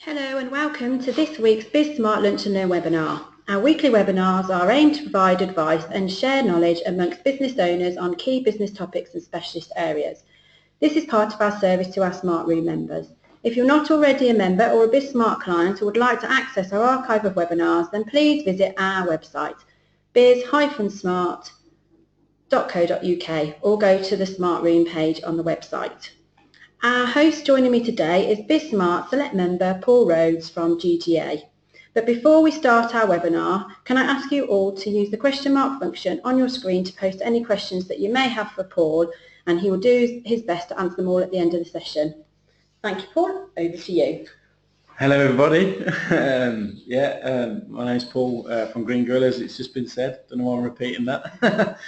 Hello and welcome to this week's BizSmart Lunch and Learn webinar. Our weekly webinars are aimed to provide advice and share knowledge amongst business owners on key business topics and specialist areas. This is part of our service to our Smart Room members. If you're not already a member or a BizSmart client or would like to access our archive of webinars, then please visit our website biz-smart.co.uk or go to the Smart Room page on the website. Our host joining me today is BizSmart Select member Paul Rhodes from GGA. But before we start our webinar, can I ask you all to use the question mark function on your screen to post any questions that you may have for Paul, and he will do his best to answer them all at the end of the session. Thank you, Paul. Over to you. Hello everybody. My name's Paul from Green Gorillas. It's just been said. Don't know why I'm repeating that.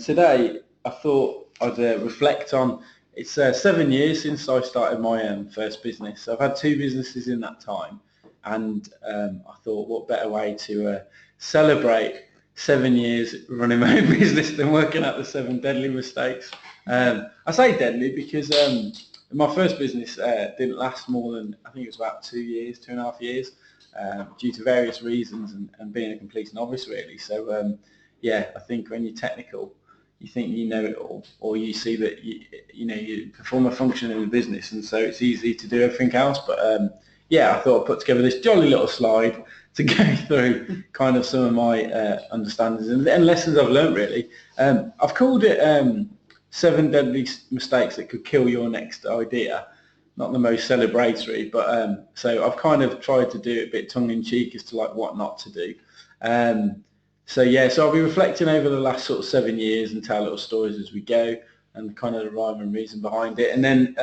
Today I thought I'd reflect on, it's 7 years since I started my first business. So I've had two businesses in that time, and I thought what better way to celebrate 7 years running my own business than working out the 7 deadly mistakes. I say deadly because my first business didn't last more than, I think it was about 2 years, 2.5 years, due to various reasons and being a complete novice really. So I think when you're technical, you think you know it all, or you see that you perform a function in the business, and so it's easy to do everything else. But I thought I'd put together this jolly little slide to go through kind of some of my understandings and lessons I've learned really. I've called it 7 deadly mistakes that could kill your next idea. Not the most celebratory, but so I've kind of tried to do it a bit tongue-in-cheek as to like what not to do. So I'll be reflecting over the last sort of 7 years and tell little stories as we go, and kind of the rhyme and reason behind it. And then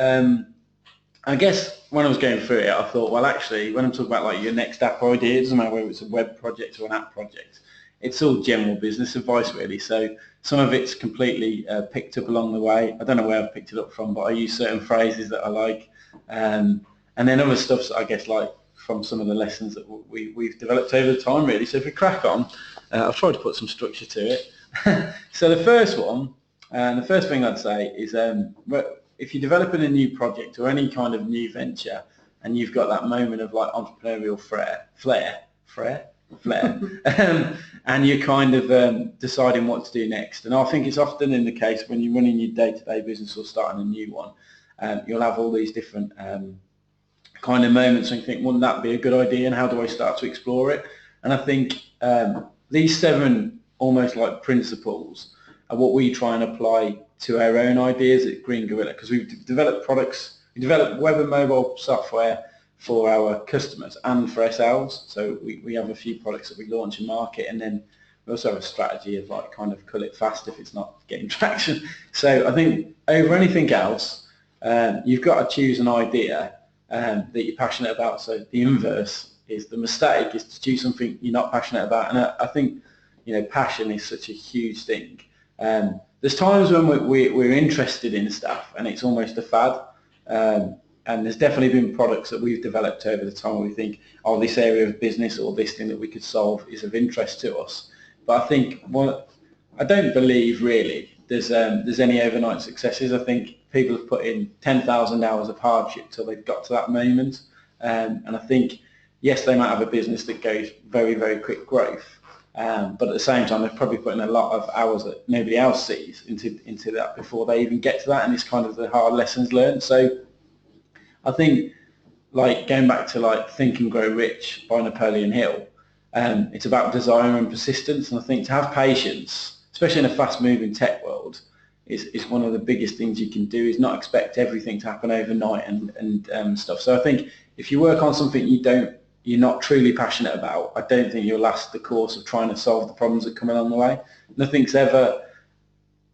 I guess when I was going through it, I thought, well, actually, when I'm talking about like your next app idea, it doesn't matter whether it's a web project or an app project. It's all general business advice really. So some of it's completely picked up along the way. I don't know where I've picked it up from, but I use certain phrases that I like. And then other stuff's, I guess, like from some of the lessons that we've developed over the time really. So if we crack on, I've tried to put some structure to it. So the first one, the first thing I'd say is if you're developing a new project or any kind of new venture, and you've got that moment of like entrepreneurial flair, and you're kind of deciding what to do next. And I think it's often in the case when you're running your day-to-day business or starting a new one, you'll have all these different kind of moments and you think, wouldn't that be a good idea, and how do I start to explore it? And I think these 7 almost like principles are what we try and apply to our own ideas at Green Gorilla, because we've developed products, we develop web and mobile software for our customers and for ourselves. So we have a few products that we launch and market, and then we also have a strategy of like kind of cull it fast if it's not getting traction. So I think over anything else, you've got to choose an idea that you're passionate about. So the inverse is the mistake is to choose something you're not passionate about. And I think passion is such a huge thing. There's times when we're interested in stuff and it's almost a fad. And there's definitely been products that we've developed over the time where we think, oh, this area of business or this thing that we could solve is of interest to us. But I think, I don't believe really there's any overnight successes. I think people have put in 10,000 hours of hardship till they've got to that moment. And I think, yes, they might have a business that goes very, very quick growth. But at the same time, they're probably putting a lot of hours that nobody else sees into that before they even get to that. And it's kind of the hard lessons learned. So I think, like going back to like Think and Grow Rich by Napoleon Hill, it's about desire and persistence. And I think to have patience, especially in a fast-moving tech world, is one of the biggest things you can do, is not expect everything to happen overnight and stuff. So I think if you work on something you're not truly passionate about, I don't think you'll last the course of trying to solve the problems that come along the way. Nothing's ever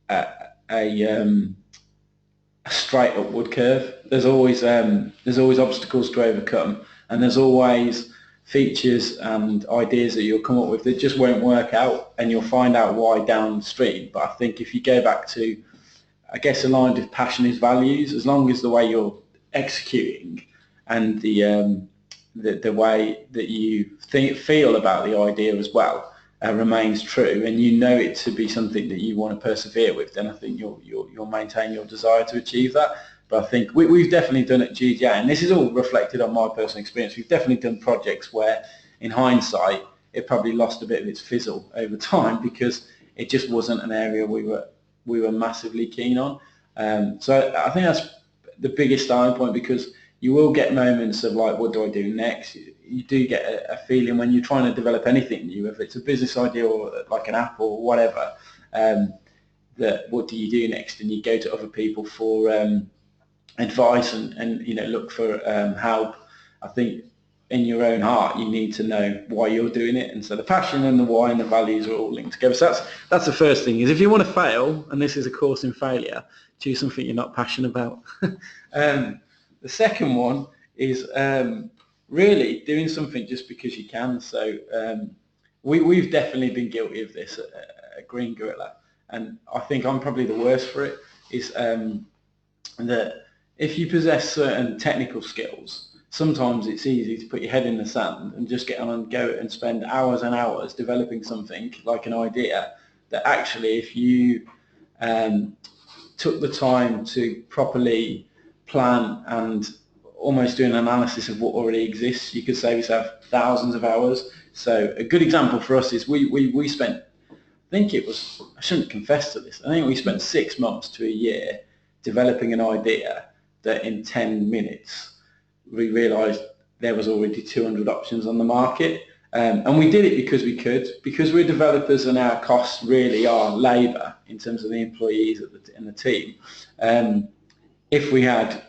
a straight upward curve. There's always obstacles to overcome, and there's always features and ideas that you'll come up with that just won't work out, and you'll find out why downstream. But I think if you go back to, I guess, aligned with passion is values, as long as the way you're executing and the way that you feel about the idea as well remains true, and you know it to be something that you want to persevere with, then I think you'll maintain your desire to achieve that. But I think we've definitely done at GDA, and this is all reflected on my personal experience, we've definitely done projects where, in hindsight, it probably lost a bit of its fizzle over time because it just wasn't an area we were massively keen on. So I think that's the biggest starting point, because you will get moments of like, what do I do next? You do get a feeling when you're trying to develop anything new, whether it's a business idea or like an app or whatever, that what do you do next? And you go to other people for advice and look for help. I think in your own heart you need to know why you're doing it, and so the passion and the why and the values are all linked together. So that's the first thing, is if you want to fail, and this is a course in failure, choose something you're not passionate about. The second one is really doing something just because you can. So we've definitely been guilty of this at Green Gorilla, and I think I'm probably the worst for it, is that if you possess certain technical skills, sometimes it's easy to put your head in the sand and just get on and go and spend hours and hours developing something like an idea that actually, if you took the time to properly plan and almost do an analysis of what already exists, you could save yourself thousands of hours. So a good example for us is we spent, I think it was, I shouldn't confess to this, I think we spent 6 months to a year developing an idea that in 10 minutes we realised there was already 200 options on the market. And we did it because we could, because we're developers and our costs really are labour in terms of the employees in the team. If we had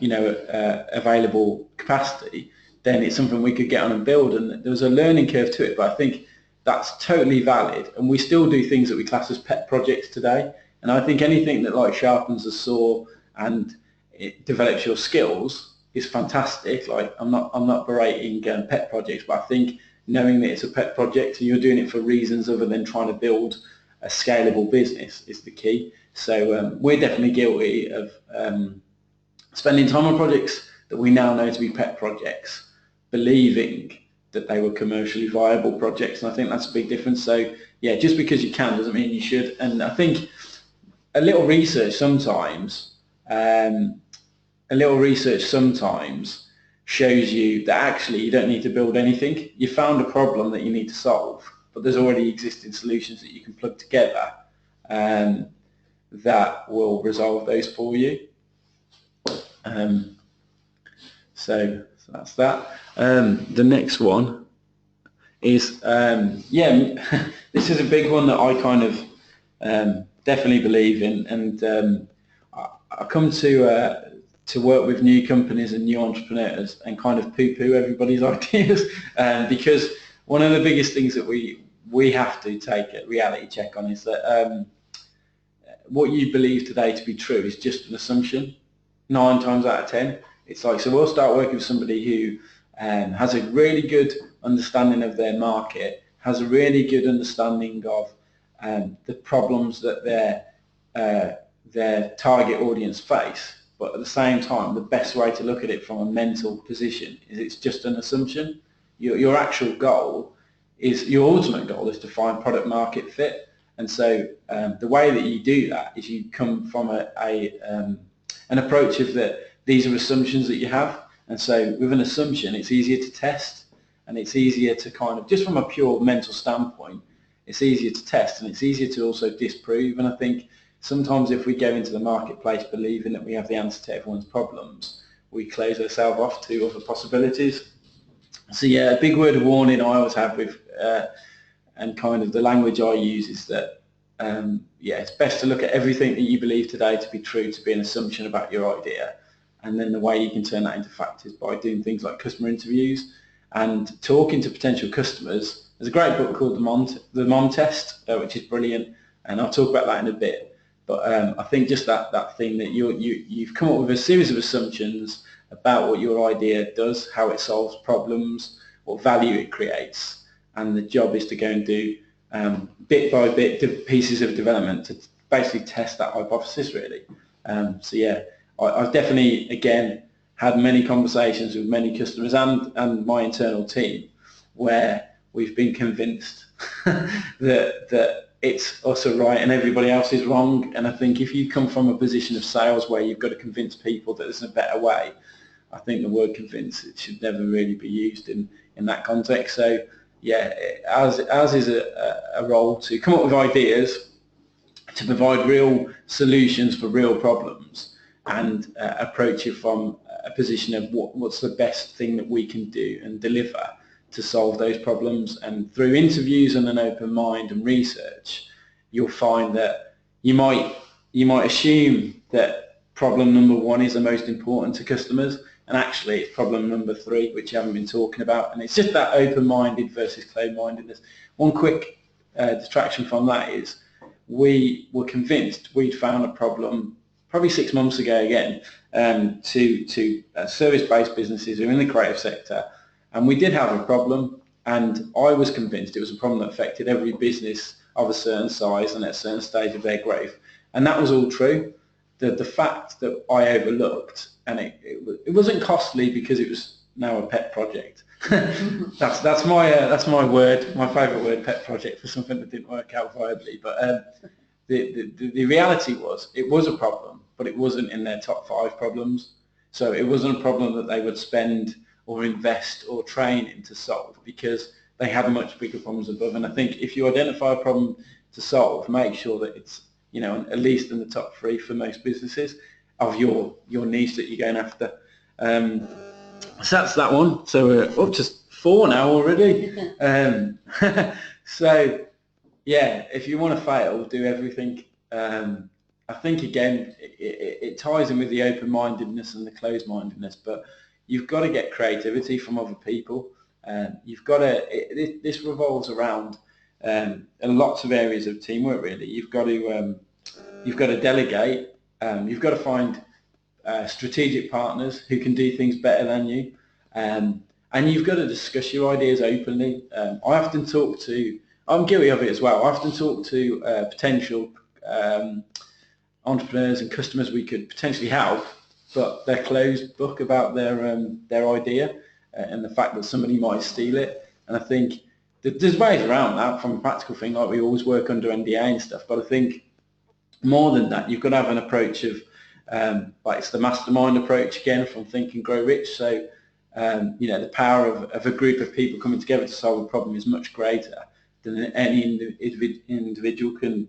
available capacity, then it's something we could get on and build, and there was a learning curve to it, but I think that's totally valid, and we still do things that we class as pet projects today. And I think anything that like sharpens the saw and it develops your skills is fantastic. Like I'm not berating pet projects, but I think knowing that it's a pet project and you're doing it for reasons other than trying to build a scalable business is the key. So we're definitely guilty of spending time on projects that we now know to be pet projects, believing that they were commercially viable projects, and I think that's a big difference. So yeah, just because you can doesn't mean you should. And I think a little research sometimes shows you that actually you don't need to build anything. You found a problem that you need to solve, but there's already existing solutions that you can plug together that will resolve those for you. So that's that. The next one is, this is a big one that I kind of definitely believe in, and I come to work with new companies and new entrepreneurs and kind of poo-poo everybody's ideas, because one of the biggest things that we have to take a reality check on is that what you believe today to be true is just an assumption. 9 times out of 10, it's like, so we'll start working with somebody who has a really good understanding of their market, has a really good understanding of the problems that their target audience face, but at the same time, the best way to look at it from a mental position is it's just an assumption. Your actual goal is, your ultimate goal is to find product market fit, and so the way that you do that is you come from an approach of that these are assumptions that you have, and so with an assumption it's easier to test, and it's easier to kind of, just from a pure mental standpoint, it's easier to test, and it's easier to also disprove. And I think sometimes if we go into the marketplace believing that we have the answer to everyone's problems, we close ourselves off to other possibilities. So yeah, a big word of warning I always have with and kind of the language I use is that it's best to look at everything that you believe today to be true to be an assumption about your idea, and then the way you can turn that into fact is by doing things like customer interviews and talking to potential customers. There's a great book called The Mom Test, which is brilliant, and I'll talk about that in a bit. But I think just that thing that you've come up with a series of assumptions about what your idea does, how it solves problems, what value it creates, and the job is to go and do bit by bit pieces of development to basically test that hypothesis, really. So yeah, I've definitely, again, had many conversations with many customers and my internal team where we've been convinced that it's us are right and everybody else is wrong. And I think if you come from a position of sales where you've got to convince people that there's a better way, I think the word convince, it should never really be used in that context. So yeah, ours is a role to come up with ideas, to provide real solutions for real problems, and approach it from a position of what's the best thing that we can do and deliver to solve those problems. And through interviews and an open mind and research, you'll find that you might assume that problem number 1 is the most important to customers, and actually it's problem number 3, which you haven't been talking about. And it's just that open-minded versus closed-mindedness. One quick distraction from that is we were convinced we'd found a problem probably 6 months ago again, to service-based businesses who are in the creative sector, and we did have a problem, and I was convinced it was a problem that affected every business of a certain size and at a certain stage of their growth, and that was all true. The fact that I overlooked, and it wasn't costly because it was now a pet project. that's my word, my favourite word, pet project, for something that didn't work out viably. But the reality was it was a problem, but it wasn't in their top 5 problems. So it wasn't a problem that they would spend or invest or train in to solve, because they had much bigger problems above. And I think if you identify a problem to solve, make sure that it's, you know, at least in the top 3 for most businesses of your niche that you're going after. So that's that one. So we're up to 4 now already. So yeah, if you want to fail, do everything. I think again it ties in with the open-mindedness and the closed-mindedness, but you've got to get creativity from other people. You've got to. This revolves around lots of areas of teamwork. Really, you've got to delegate. You've got to find strategic partners who can do things better than you, and you've got to discuss your ideas openly. I often talk to. I'm guilty of it as well. I often talk to potential entrepreneurs and customers we could potentially help, but they're closed book about their idea and the fact that somebody might steal it. And I think that there's ways around that from a practical thing, like we always work under NDA and stuff, but I think more than that, you've got to have an approach of, like it's the mastermind approach again from Think and Grow Rich. So, you know, the power of a group of people coming together to solve a problem is much greater than any individual can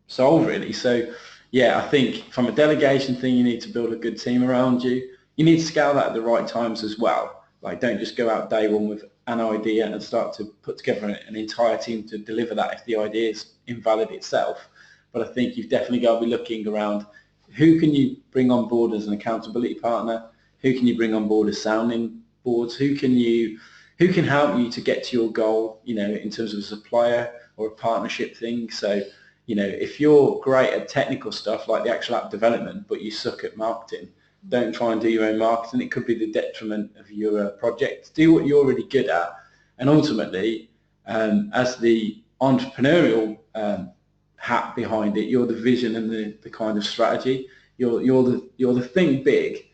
solve, really. So, yeah, I think from a delegation thing, you need to build a good team around you. You need to scale that at the right times as well. Like, don't just go out day one with an idea and start to put together an entire team to deliver that if the idea is invalid itself. But I think you've definitely got to be looking around, who can you bring on board as an accountability partner? Who can you bring on board as sounding boards? Who can help you to get to your goal, you know, in terms of a supplier or a partnership thing? So, you know, if you're great at technical stuff like the actual app development, but you suck at marketing, don't try and do your own marketing. It could be the detriment of your project. Do what you're really good at, and ultimately, as the entrepreneurial hat behind it, you're the vision and the kind of strategy. You're the think big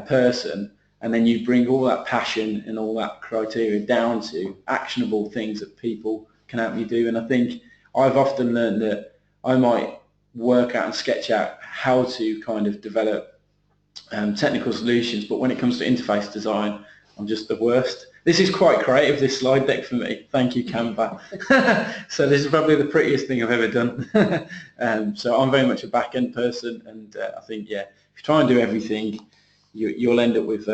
person, and then you bring all that passion and all that criteria down to actionable things that people can help you do. And I think I've often learned that I might work out and sketch out how to kind of develop technical solutions, but when it comes to interface design, I'm just the worst. This is quite creative, this slide deck for me. Thank you, Canva. So this is probably the prettiest thing I've ever done. So I'm very much a back-end person, and I think, yeah, if you try and do everything, you'll end up with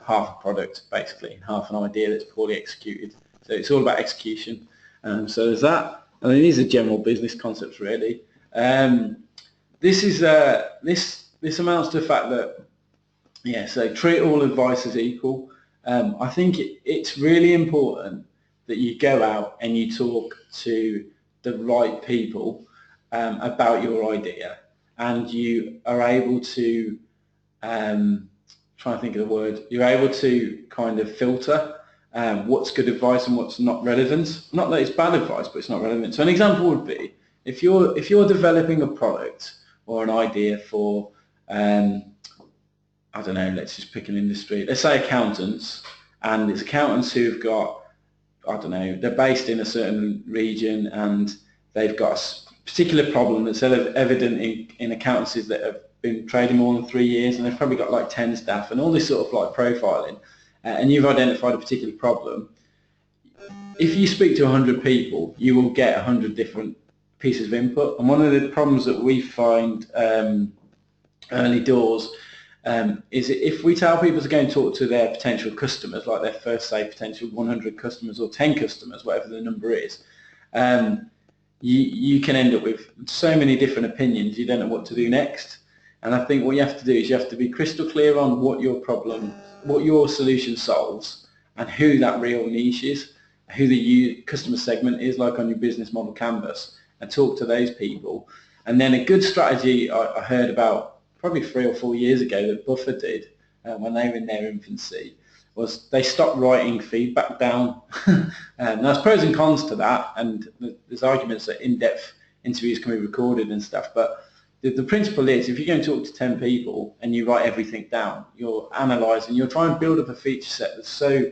half a product, basically, and half an idea that's poorly executed. So it's all about execution. So there's that. I mean, these are general business concepts, really. This is this amounts to the fact that, yeah, so treat all advice as equal. I think it's really important that you go out and you talk to the right people about your idea, and you are able to, trying to think of the word, you're able to kind of filter what's good advice and what's not relevant. Not that it's bad advice, but it's not relevant. So an example would be, if you're developing a product or an idea for, I don't know, let's just pick an industry. Let's say accountants, and it's accountants who've got, I don't know, they're based in a certain region, and they've got a particular problem that's evident in accountancies that have been trading more than 3 years, and they've probably got like 10 staff and all this sort of like profiling, and you've identified a particular problem. If you speak to 100 people, you will get 100 different pieces of input. And one of the problems that we find early doors is if we tell people to go and talk to their potential customers, like their first, say, potential 100 customers or 10 customers, whatever the number is, you can end up with so many different opinions, you don't know what to do next. And I think what you have to do is you have to be crystal clear on what your problem, what your solution solves, and who that real niche is, who the customer segment is, like on your business model canvas, and talk to those people. And then a good strategy I heard about probably 3 or 4 years ago that Buffer did when they were in their infancy was they stopped writing feedback down. And there's pros and cons to that, and there's arguments that in-depth interviews can be recorded and stuff, but the principle is if you go and talk to 10 people and you write everything down, you're analysing, you're trying to build up a feature set that's so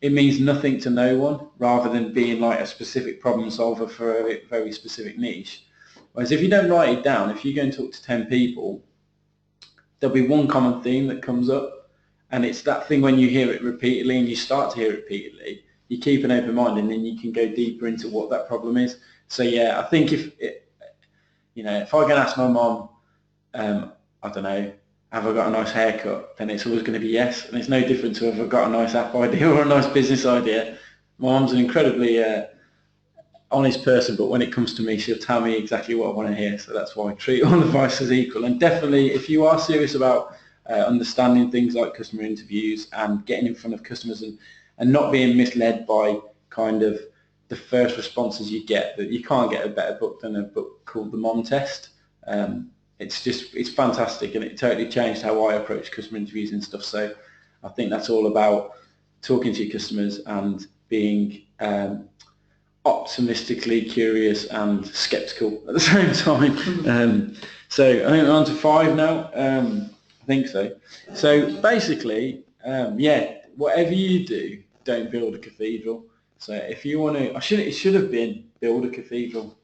it means nothing to no one, rather than being like a specific problem solver for a very specific niche. Whereas if you don't write it down, if you go and talk to 10 people, there'll be one common theme that comes up, and it's that thing when you hear it repeatedly and you start to hear it repeatedly, you keep an open mind and then you can go deeper into what that problem is. So yeah, I think if I can ask my mom, I don't know, have I got a nice haircut, then it's always going to be yes, and it's no different to have I got a nice app idea or a nice business idea. My mom's an incredibly honest person, but when it comes to me, she'll tell me exactly what I want to hear, so that's why I treat all advice as equal. And definitely, if you are serious about understanding things like customer interviews and getting in front of customers and not being misled by kind of the first responses you get, that you can't get a better book than a book called The Mom Test. It's fantastic, and it totally changed how I approach customer interviews and stuff. So I think that's all about talking to your customers and being optimistically curious and skeptical at the same time. So I think we're on to 5 now. I think so. So basically, yeah, whatever you do, don't build a cathedral. So if you want to, it should have been build a cathedral.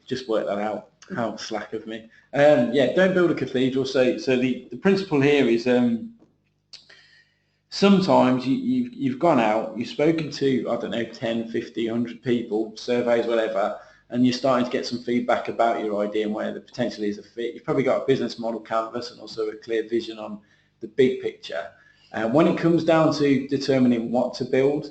Just work that out. How slack of me. Yeah, don't build a cathedral. So the principle here is sometimes you've gone out, you've spoken to, I don't know, 10, 50, 100 people, surveys, whatever, and you're starting to get some feedback about your idea and where the potential is a fit. You've probably got a business model canvas and also a clear vision on the big picture. When it comes down to determining what to build,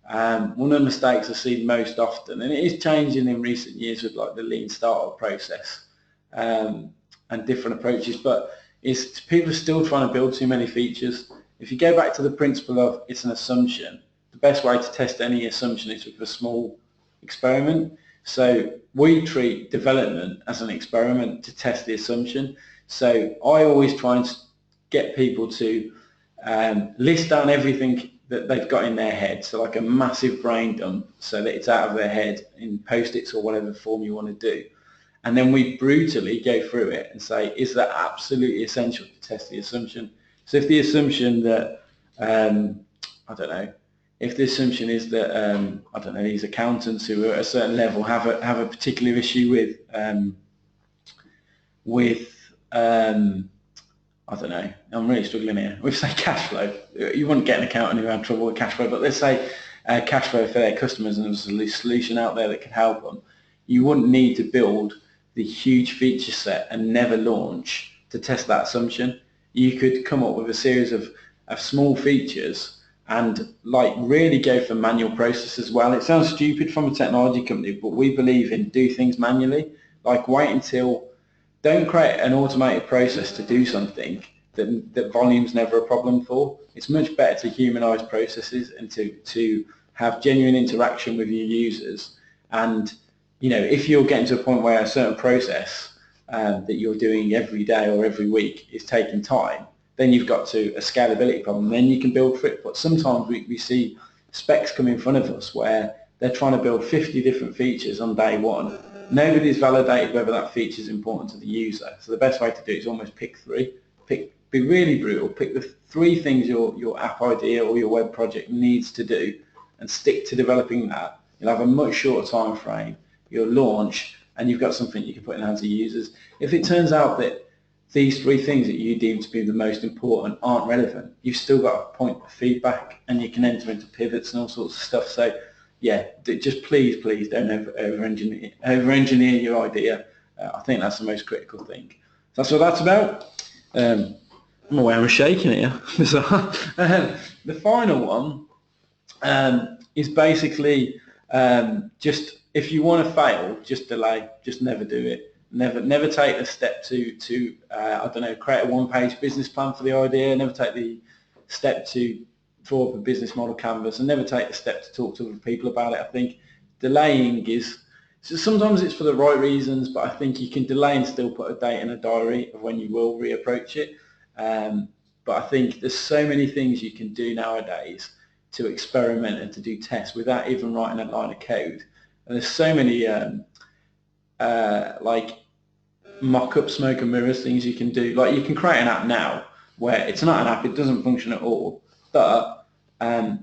one of the mistakes I see most often, and it is changing in recent years with like the lean startup process and different approaches, but is people are still trying to build too many features. If you go back to the principle of it's an assumption, the best way to test any assumption is with a small experiment. So we treat development as an experiment to test the assumption. So I always try and get people to list down everything that they've got in their head, so like a massive brain dump, so that it's out of their head in post-its or whatever form you want to do. And then we brutally go through it and say, is that absolutely essential to test the assumption? So if the assumption that, I don't know, if the assumption is that, I don't know, these accountants who are at a certain level have a particular issue with I don't know, I'm really struggling here. We've say cash flow. You wouldn't get an accountant who had trouble with cash flow, but let's say cash flow for their customers, and there's a solution out there that can help them. You wouldn't need to build the huge feature set and never launch to test that assumption. You could come up with a series of small features and like really go for manual process as well. It sounds stupid from a technology company, but we believe in do things manually. Like wait until, don't create an automated process to do something that volume's never a problem for. It's much better to humanize processes and to have genuine interaction with your users. And if you're getting to a point where a certain process that you're doing every day or every week is taking time, then you've got a scalability problem. Then you can build for it. But sometimes we see specs come in front of us where they're trying to build 50 different features on day one. Nobody's validated whether that feature is important to the user. So the best way to do it is almost pick 3. Be really brutal. Pick the 3 things your app idea or your web project needs to do and stick to developing that. You'll have a much shorter time frame. your launch, and you've got something you can put in the hands of users. If it turns out that these 3 things that you deem to be the most important aren't relevant, you've still got a point of feedback, and you can enter into pivots and all sorts of stuff. So yeah, just please don't over-engineer your idea. I think that's the most critical thing. So that's what that's about. I'm aware I'm shaking here. So, the final one is basically just, if you want to fail, just delay, just never do it. Never take the step to I don't know, create a 1-page business plan for the idea. Never take the step to draw up a business model canvas, and never take the step to talk to other people about it. I think delaying is, so sometimes it's for the right reasons, but I think you can delay and still put a date in a diary of when you will reapproach it. But I think there's so many things you can do nowadays to experiment and to do tests without even writing a line of code. And there's so many like mock-up smoke and mirrors things you can do. Like, you can create an app now where it's not an app, it doesn't function at all, but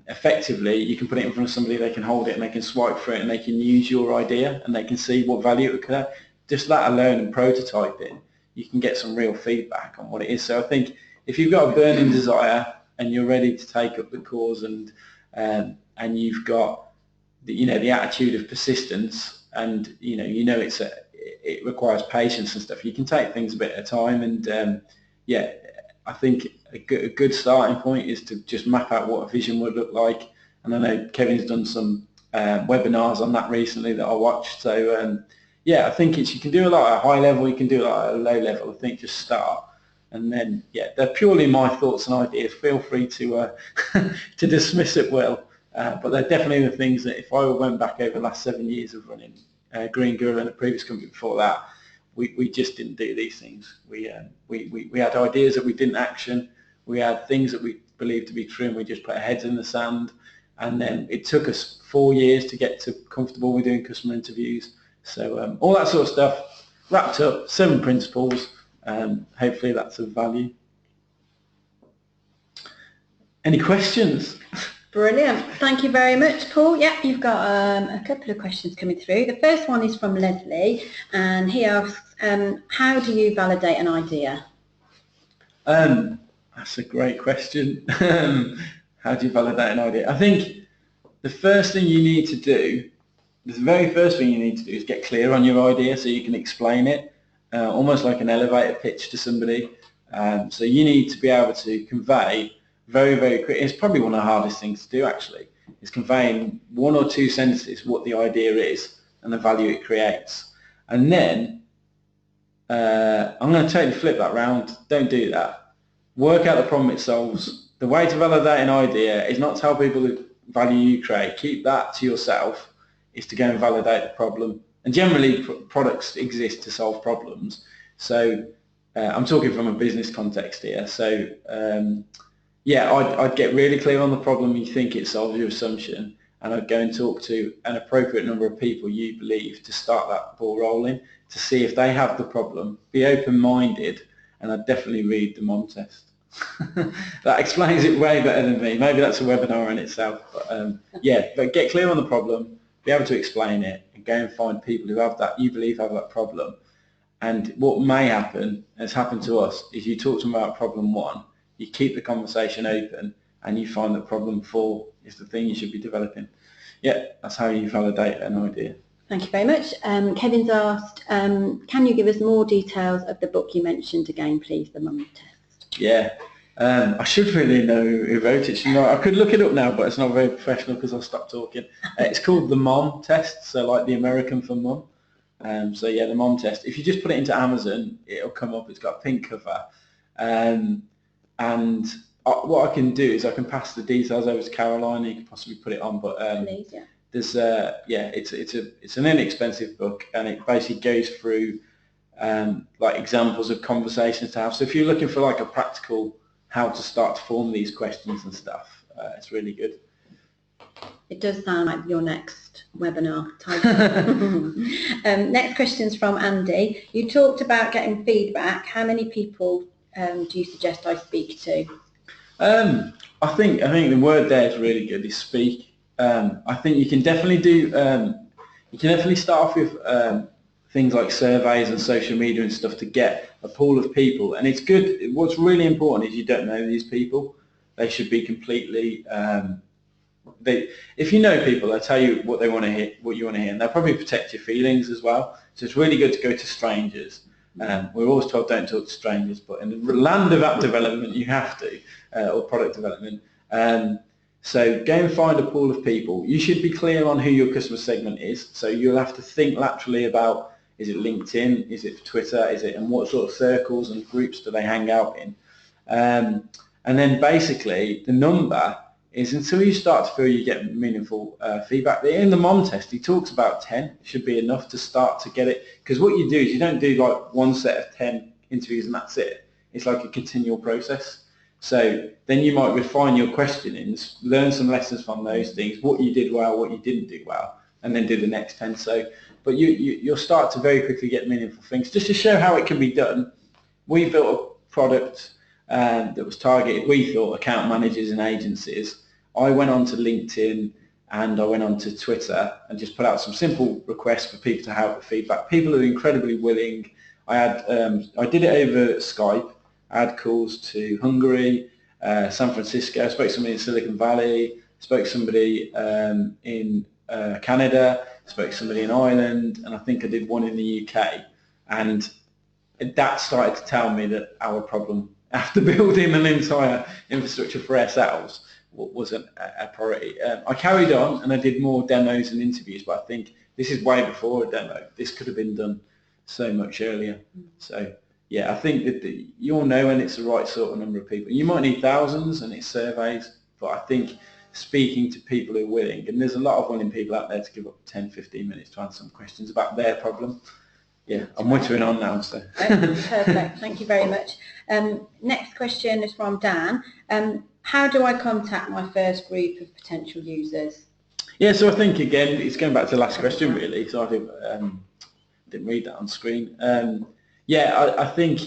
effectively you can put it in front of somebody, they can hold it and they can swipe through it and they can use your idea and they can see what value it could have. Just that alone and prototyping, you can get some real feedback on what it is. So I think if you've got a burning desire and you're ready to take up the cause, and you've got the attitude of persistence, and it requires patience and stuff, you can take things a bit at a time. And yeah, I think a good starting point is to just map out what a vision would look like. And I know Kevin's done some webinars on that recently that I watched. So yeah, I think you can do a lot at a high level, you can do a lot at a low level. I think just start, and then yeah, they're purely my thoughts and ideas. Feel free to to dismiss it well, but they're definitely the things that if I went back over the last 7 years of running Green Guru and a previous company before that, we just didn't do these things. We had ideas that we didn't action. We had things that we believed to be true, and we just put our heads in the sand. And then it took us 4 years to get to comfortable with doing customer interviews. So all that sort of stuff wrapped up, 7 principles. Hopefully that's of value. Any questions? Brilliant. Thank you very much, Paul. Yeah, you've got a couple of questions coming through. The first one is from Leslie, and he asks, how do you validate an idea? That's a great question. How do you validate an idea? I think the first thing you need to do, the very first thing you need to do is get clear on your idea so you can explain it, almost like an elevator pitch to somebody. So you need to be able to convey very, very quick. It's probably one of the hardest things to do, actually, is conveying 1 or 2 sentences what the idea is and the value it creates. And then I'm going to totally flip that round. Don't do that. Work out the problem it solves. The way to validate an idea is not tell people the value you create. Keep that to yourself. Is to go and validate the problem. And generally, products exist to solve problems. So I'm talking from a business context here. So yeah, I'd get really clear on the problem you think it solves, your assumption, and I'd go and talk to an appropriate number of people you believe to start that ball rolling, to see if they have the problem. Be open-minded, and I'd definitely read the MOM test. That explains it way better than me. Maybe that's a webinar in itself. But yeah, but get clear on the problem, be able to explain it, and go and find people who have that, you believe have that problem. And what may happen, as happened to us, is you talk to them about problem 1, you keep the conversation open, and you find that problem 4 is the thing you should be developing. Yeah, that's how you validate an idea. Thank you very much. Kevin's asked, can you give us more details of the book you mentioned again, please, the MOM test? Yeah, I should really know who wrote it. I could look it up now, but it's not very professional because I stopped talking. It's called the MOM test, so like the American for mum. So yeah, the MOM test. If you just put it into Amazon, it'll come up. It's got a pink cover. And what I can do is I can pass the details over to Caroline. You can possibly put it on, but please, yeah. There's yeah, it's an inexpensive book, and it basically goes through like examples of conversations to have. So if you're looking for like a practical how to start to form these questions and stuff, it's really good. It does sound like your next webinar title. Next question is from Andy. You talked about getting feedback. How many people do you suggest I speak to? I think the word there is really good, is speak. I think you can definitely do You can definitely start off with things like surveys and social media and stuff to get a pool of people. And it's good. What's really important is you don't know these people. They should be completely. If you know people, they'll tell you what they want to hear, what you want to hear, and they'll probably protect your feelings as well. So it's really good to go to strangers. We're always told don't talk to strangers, but in the land of app development, you have to, or product development. So go and find a pool of people. You should be clear on who your customer segment is. So you'll have to think laterally about, is it LinkedIn, is it Twitter, and what sort of circles and groups do they hang out in? And then basically the number is until you start to feel you get meaningful feedback. In the MOM test, he talks about 10 should be enough to start to get it. Because what you do is you don't do like one set of 10 interviews and that's it. It's like a continual process. So then you might refine your questionings, learn some lessons from those things, what you did well, what you didn't do well, and then do the next 10. So, but you'll start to very quickly get meaningful things. Just to show how it can be done, we built a product that was targeted, we thought, account managers and agencies. I went on to LinkedIn and I went on to Twitter and just put out some simple requests for people to help with feedback. People are incredibly willing. I did it over Skype. I had calls to Hungary, San Francisco. I spoke to somebody in Silicon Valley. Spoke to somebody in Canada. Spoke to somebody in Ireland, and I think I did one in the UK. And that started to tell me that our problem, after building an entire infrastructure for ourselves, wasn't a priority. I carried on and I did more demos and interviews, but I think this is way before a demo. This could have been done so much earlier. So yeah, I think that you'll know when it's the right sort of number of people. You might need thousands and it's surveys, but I think speaking to people who are willing, and there's a lot of willing people out there to give up 10, 15 minutes to answer some questions about their problem. Yeah, I'm wittering on now. So. Perfect, thank you very much. Next question is from Dan. How do I contact my first group of potential users? Yeah, so I think again, it's going back to the last question really, so I think, didn't read that on screen. I think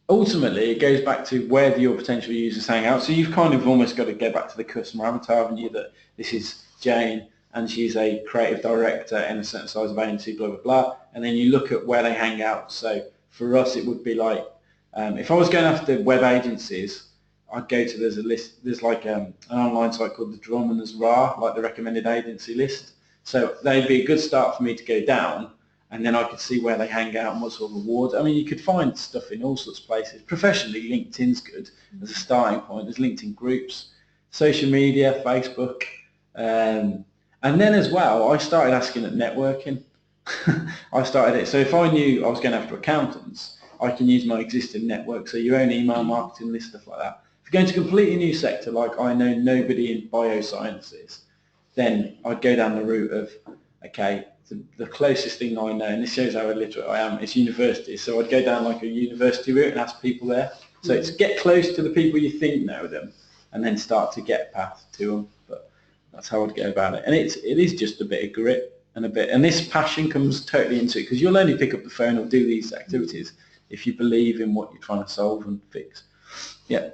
ultimately it goes back to where do your potential users hang out. So you've kind of almost got to go back to the customer avatar, haven't you, that this is Jane and she's a creative director in a certain size of agency, blah, blah, blah. And then you look at where they hang out. So for us, it would be like, if I was going after web agencies, I'd go to, there's a list, there's like an online site called the Drum and there's RA, like the recommended agency list. So they'd be a good start for me to go down, and then I could see where they hang out and what sort of awards. I mean, you could find stuff in all sorts of places. Professionally, LinkedIn's good as a starting point. There's LinkedIn groups, social media, Facebook. And then as well, I started asking at networking. I started it. So if I knew I was going after accountants, I can use my existing network. So your own email marketing list, stuff like that. If you're going to a completely new sector, like I know nobody in biosciences, then I'd go down the route of, okay, the closest thing I know, and this shows how illiterate I am, is universities. So I'd go down like a university route and ask people there. So it's get close to the people you think know them, and then start to get path to them. But that's how I'd go about it. And it is just a bit of grit and this passion comes totally into it, because you'll only pick up the phone or do these activities if you believe in what you're trying to solve and fix. Yeah.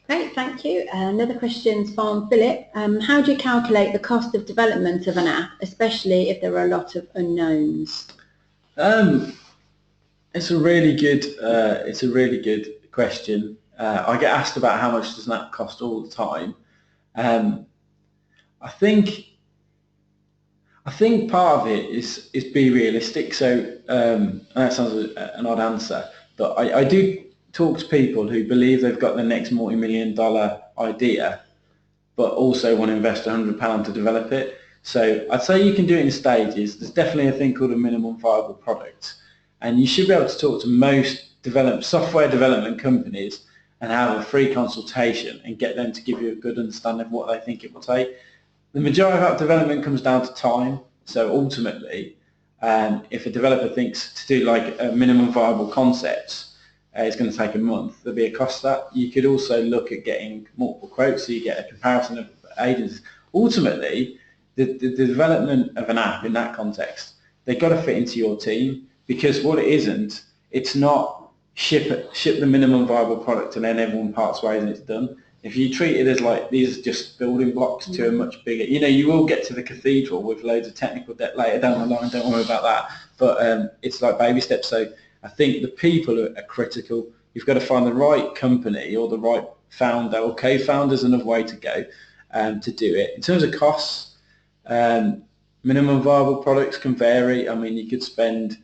Great, thank you. Another question from Philip. How do you calculate the cost of development of an app, especially if there are a lot of unknowns? It's a really good question. I get asked about how much does an app cost all the time. I think part of it is be realistic. So and that sounds an odd answer, but I do talk to people who believe they've got the next multi-million-dollar idea, but also want to invest £100 to develop it. So I'd say you can do it in stages. There's definitely a thing called a minimum viable product, and you should be able to talk to most software development companies and have a free consultation and get them to give you a good understanding of what they think it will take. The majority of app development comes down to time. So ultimately, if a developer thinks to do like a minimum viable concept, it's going to take a month, there'll be a cost to that. You could also look at getting multiple quotes so you get a comparison of agents. Ultimately, the development of an app in that context, they've got to fit into your team, because what it isn't, it's not ship the minimum viable product and then everyone parts ways and it's done. If you treat it as like these are just building blocks to a much bigger, you will get to the cathedral with loads of technical debt later down the line, don't worry about that. But it's like baby steps. So I think the people are critical. You've got to find the right company or the right founder or co-founder is another way to go to do it. In terms of costs, minimum viable products can vary. I mean, you could spend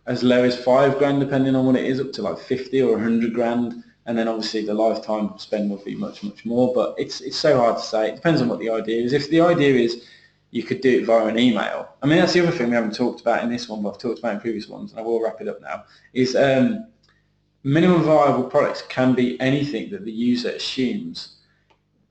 as low as £5,000 depending on what it is, up to like 50 or 100 grand. And then obviously the lifetime spend will be much, much more, but it's so hard to say. It depends on what the idea is. If the idea is you could do it via an email, I mean, that's the other thing we haven't talked about in this one, but I've talked about in previous ones, and I will wrap it up now, is minimum viable products can be anything that the user assumes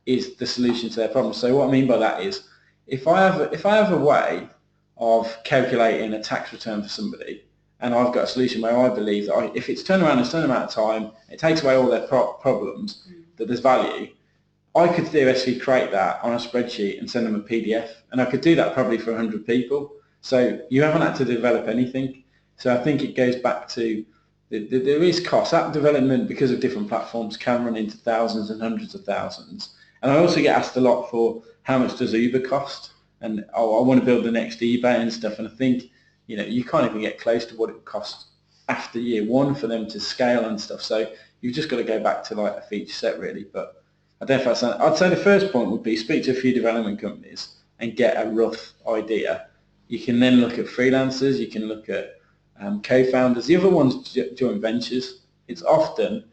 is the solution to their problem. So what I mean by that is, if I have a way of calculating a tax return for somebody, and I've got a solution where I believe that if it's turned around in a certain amount of time, it takes away all their problems, that there's value, I could theoretically create that on a spreadsheet and send them a PDF, and I could do that probably for 100 people. So you haven't had to develop anything. So I think it goes back to there is cost. App development, because of different platforms, can run into thousands and hundreds of thousands. And I also get asked a lot for how much does Uber cost, and I want to build the next eBay and stuff, and I think you can't even get close to what it costs after year one for them to scale and stuff. So you've just got to go back to like a feature set really. But I don't know if that's, I'd say the first point would be speak to a few development companies and get a rough idea. You can then look at freelancers, you can look at co-founders. The other one's joint ventures. It's often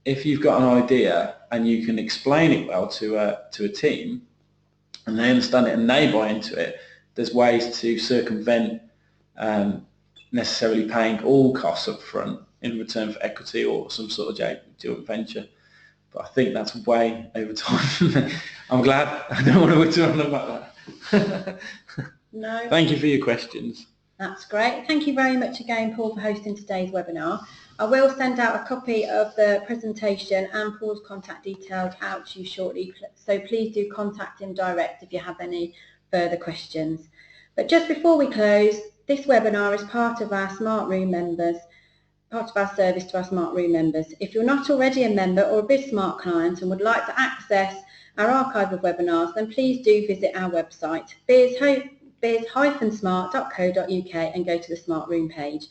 if you've got an idea and you can explain it well to a team and they understand it and they buy into it, there's ways to circumvent necessarily paying all costs up front in return for equity or some sort of joint venture. But I think that's way over time. I'm glad. I don't want to witter on about that. No. Thank you for your questions. That's great. Thank you very much again, Paul, for hosting today's webinar. I will send out a copy of the presentation and Paul's contact details out to you shortly, so please do contact him direct if you have any further questions. But just before we close, this webinar is part of our Smart Room members, part of our service to our Smart Room members. If you're not already a member or a BizSmart client and would like to access our archive of webinars, then please do visit our website, biz-smart.co.uk, and go to the Smart Room page.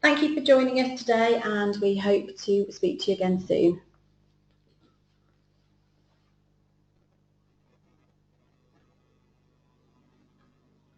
Thank you for joining us today, and we hope to speak to you again soon.